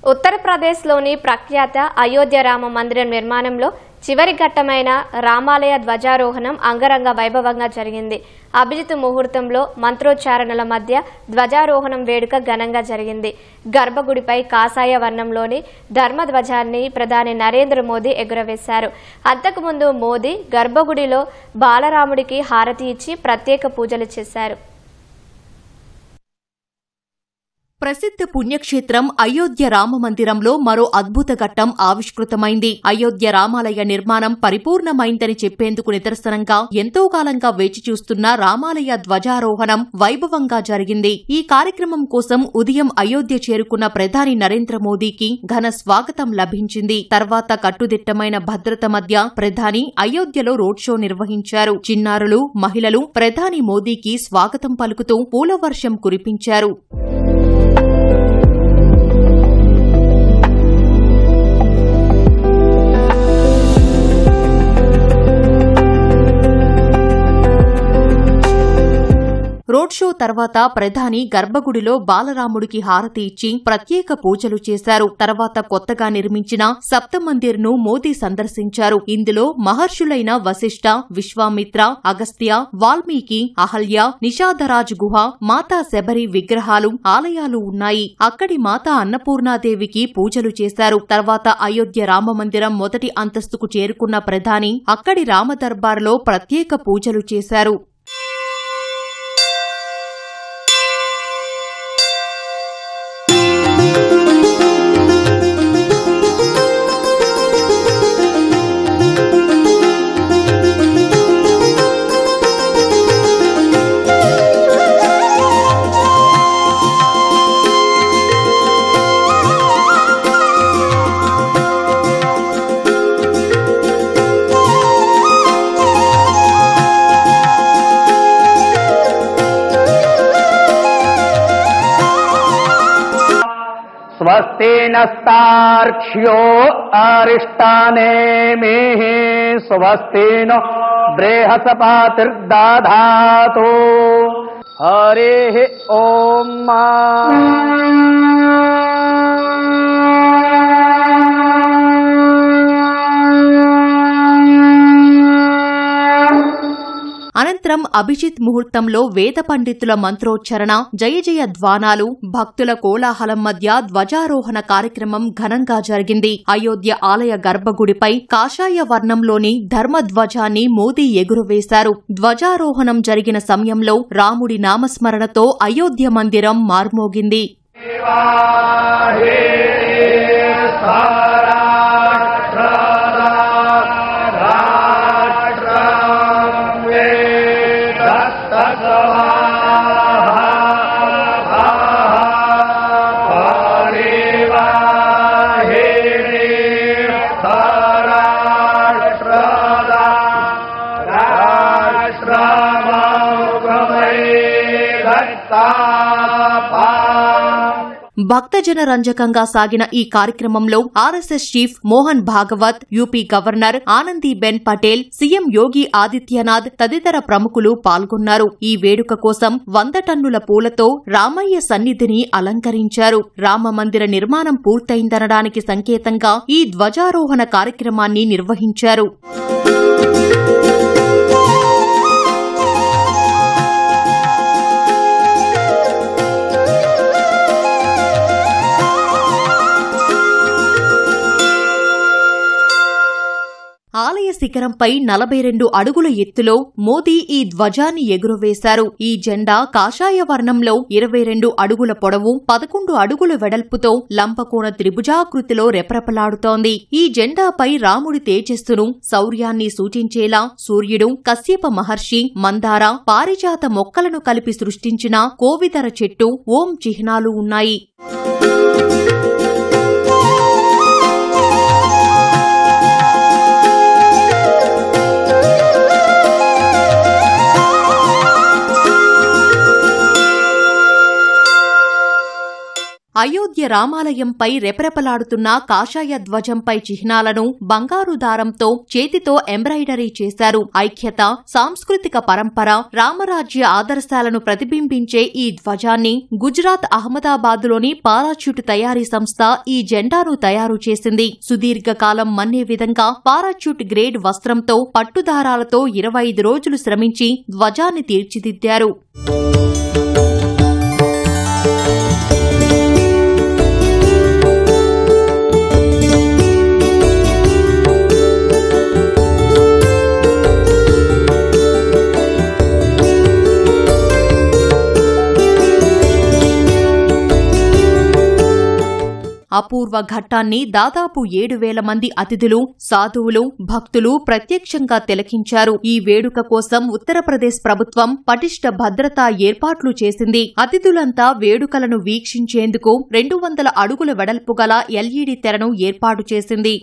ఉత్తరప్రదేశ్లోని ప్రఖ్యాత అయోధ్య రామ మందిరం నిర్మాణంలో చివరి ఘట్టమైన రామాలయ ధ్వజారోహణం అంగరంగ వైభవంగా జరిగింది. అభిజిత్ ముహూర్తంలో మంత్రోచ్చారణల మధ్య ధ్వజారోహణం వేడుక ఘనంగా జరిగింది. గర్భగుడిపై కాషాయ వర్ణంలోని ధర్మధ్వజాన్ని ప్రధాని నరేంద్ర మోదీ ఎగురవేశారు. అంతకుముందు మోదీ గర్భగుడిలో బాలరాముడికి హారతి ఇచ్చి ప్రత్యేక పూజలు చేశారు. ప్రసిద్ధ పుణ్యక్షేత్రం అయోధ్య రామ మందిరంలో మరో అద్భుత ఘట్టం ఆవిష్కృతమైంది. అయోధ్య రామాలయ నిర్మాణం పరిపూర్ణమైందని చెప్పేందుకు నిదర్శనంగా ఎంతో కాలంగా వేచి చూస్తున్న రామాలయ ధ్వజారోహణం వైభవంగా జరిగింది. ఈ కార్యక్రమం కోసం ఉదయం అయోధ్య చేరుకున్న ప్రధాని నరేంద్ర మోదీకి ఘన స్వాగతం లభించింది. తర్వాత కట్టుదిట్టమైన భద్రత మధ్య ప్రధాని అయోధ్యలో రోడ్ షో నిర్వహించారు. చిన్నారులు, మహిళలు ప్రధాని మోదీకి స్వాగతం పలుకుతూ పూలవర్షం కురిపించారు. రోడ్ షో తర్వాత ప్రధాని గర్భగుడిలో బాలరాముడికి హారతి ఇచ్చి ప్రత్యేక పూజలు చేశారు. తర్వాత కొత్తగా నిర్మించిన సప్తమందిర్ ను మోదీ సందర్శించారు. ఇందులో మహర్షులైన వశిష్ఠ, విశ్వామిత్ర, అగస్త్య, వాల్మీకి, అహల్య, నిషాదరాజ్ గుహ, మాతా శబరి విగ్రహాలు, ఆలయాలు ఉన్నాయి. అక్కడి మాతా అన్నపూర్ణాదేవికి పూజలు చేశారు. తర్వాత అయోధ్య రామమందిరం మొదటి అంతస్తుకు చేరుకున్న ప్రధాని అక్కడి రామదర్బార్లో ప్రత్యేక పూజలు చేశారు. स्वस्ति नस्तार्क्ष्यो अरिष्टानेमिः स्वस्ति नो बृहस्पतिर्दधातु हरिः ओम् అనంతరం అభిజిత్ ముహూర్తంలో వేద పండితుల మంత్రోచ్చరణ, జయ జయ ధ్వానాలు, భక్తుల కోలాహలం మధ్య ధ్వజారోహణ కార్యక్రమం ఘనంగా జరిగింది. అయోధ్య ఆలయ గర్భగుడిపై కాషాయ వర్ణంలోని ధర్మధ్వజాన్ని మోదీ ఎగురవేశారు. ధ్వజారోహణం జరిగిన సమయంలో రాముడి నామస్మరణతో అయోధ్య మందిరం మార్మోగింది. భక్తజన రంజకంగా సాగిన ఈ కార్యక్రమంలో RSS chief Mohan Bhagwat, UP governor Anandiben Patel, CM Yogi Adityanath తదితర ప్రముఖులు పాల్గొన్నారు. ఈ వేడుక కోసం 100 టన్నుల పూలతో రామయ్య సన్నిధిని అలంకరించారు. రామమందిర నిర్మాణం పూర్తయిందనడానికి సంకేతంగా ఈ ధ్వజారోహణ కార్యక్రమాన్ని నిర్వహించారు. ఆలయ శిఖరంపై 42 అడుగుల ఎత్తులో మోదీ ఈ ధ్వజాన్ని ఎగురవేశారు. ఈ జెండా కాషాయ వర్ణంలో 22 అడుగుల పొడవు, 11 అడుగుల వెడల్పుతో లంబకోణ త్రిభుజాకృతిలో రెపరెపలాడుతోంది. ఈ జెండాపై రాముడి తేజస్సును, శౌర్యాన్ని సూచించేలా సూర్యుడు, కశ్యప మహర్షి, మందార, పారిజాత మొక్కలను కలిపి సృష్టించిన కోవిదర చెట్టు, ఓం చిహ్నాలు ఉన్నాయి. అయోధ్య అయోధ్య రామాలయంపై రెపరెపలాడుతున్న కాషాయ ధ్వజంపై చిహ్నాలను బంగారు దారంతో చేతితో ఎంబ్రాయిడరీ చేశారు. ఐక్యత, సాంస్కృతిక పరంపర, రామరాజ్య ఆదర్శాలను ప్రతిబింబించే ఈ ధ్వజాన్ని గుజరాత్ అహ్మదాబాద్లోని పారాచ్యూట్ తయారీ సంస్థ ఈ జెండాను తయారు చేసింది. సుదీర్ఘకాలం మన్నే విధంగా పారాచ్యూట్ గ్రేడ్ వస్త్రంతో పట్టుదారాలతో 25 రోజులు శ్రమించి ధ్వజాన్ని తీర్చిదిద్దారు. అపూర్వ ఘట్టాన్ని దాదాపు 7,000 మంది అతిథులు, సాధువులు, భక్తులు ప్రత్యక్షంగా తిలకించారు. ఈ వేడుక కోసం ఉత్తరప్రదేశ్ ప్రభుత్వం పటిష్ట భద్రతా ఏర్పాట్లు చేసింది. అతిథులంతా వేడుకలను వీక్షించేందుకు 200 అడుగుల వెడల్పు గల LED తెరను ఏర్పాటు చేసింది.